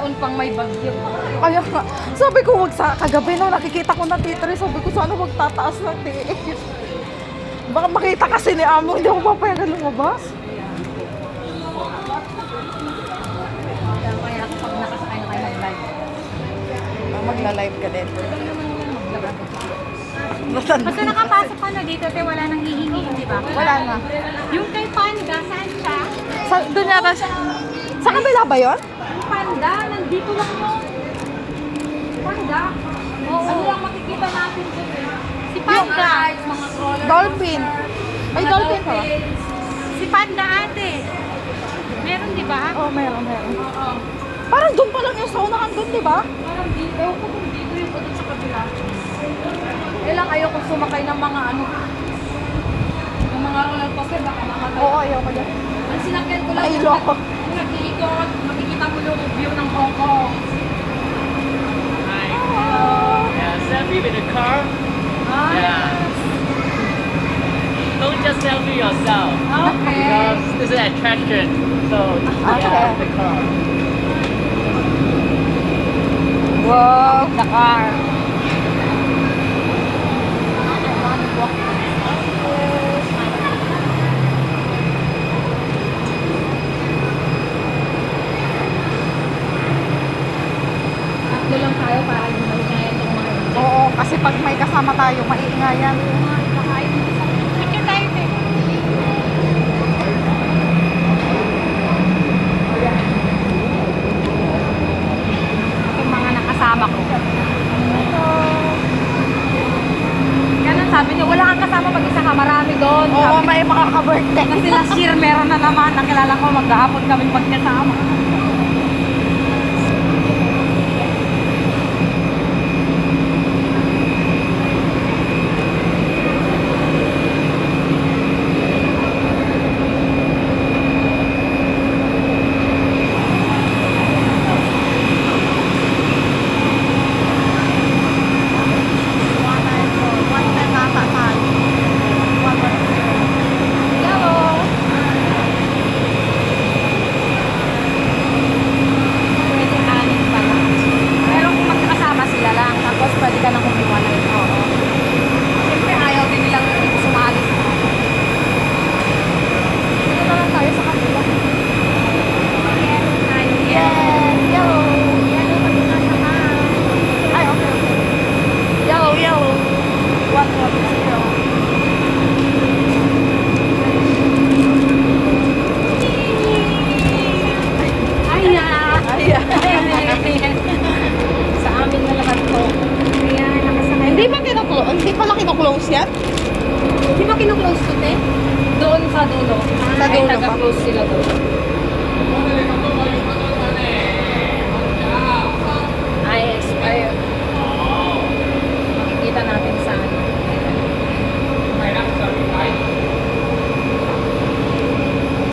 kahapon pang may bagyo. Kaya nga, sabi ko wag sa kagabi nung nakikita ko na titiri, sabi ko sana wag tataas ng tiis. Baka makita kasi ni Amo, hindi ako papayagan lumabas. Kaya ako pag nakasakay na kayo mag-live. Magla-live ka din. Basta nakapasok ka na dito, te, wala nang hihingi, di ba? Wala na. Yung kay Panda, saan siya? Doon yata siya. Sa kabila ba yun? Yung Panda, nandito lang yun. Panda? Oo. Ano lang makikita natin dito? Si Panda. Mga crawler. Dolphin. Ay, Mga dolphin pa. dolphins. Si Panda ate. Meron, di ba? Oo, meron. Oo. Parang doon pa lang yung sa unahan doon, di ba? Parang dito. Ewan ko kung dito yung doon sa kabila. Eh lang ayaw kong sumakay ng mga ano. Ng mga roller coaster, baka mamatay. Oo, ayaw ko dyan. Ang sinakyan ko lang. Ay, loko. Kung nag-iikot, makikita mo yung view ng Hong Kong. Hi. Yeah, selfie with the car. Yeah. Don't just selfie yourself. Okay. Because this is an attraction. So, Okay. yeah, the car. Wow. The car. Tatlo lang tayo para yung malingayan yung mga Oo, kasi pag may kasama tayo, maiingayan. Picture tayo, te. Yung mga nakasama ko. Ganun sabi niya, wala kang kasama pag-isa ka, marami doon. Oo, Sabi may mga ka-birthday. kasi last year meron na naman, nakilala ko, maghahapon kaming magkasama. Pwede anin pala. Pero kung magkakasama sila lang, tapos pwede ka nang humiwalay. Oo. Siyempre ayaw din nilang sumali. Dito na lang tayo sa kanila. Yes, yellow. Yellow pag nakasama. Ay, okay. Yellow. 110. Ayan. Ayan. Sa amin na lahat to. Ayan, nakasakay. Hindi pala kino-close yan? Di ba kinuklose to, te? Doon sa dulo. Sa Ay, dulo pa. taga-close sila doon.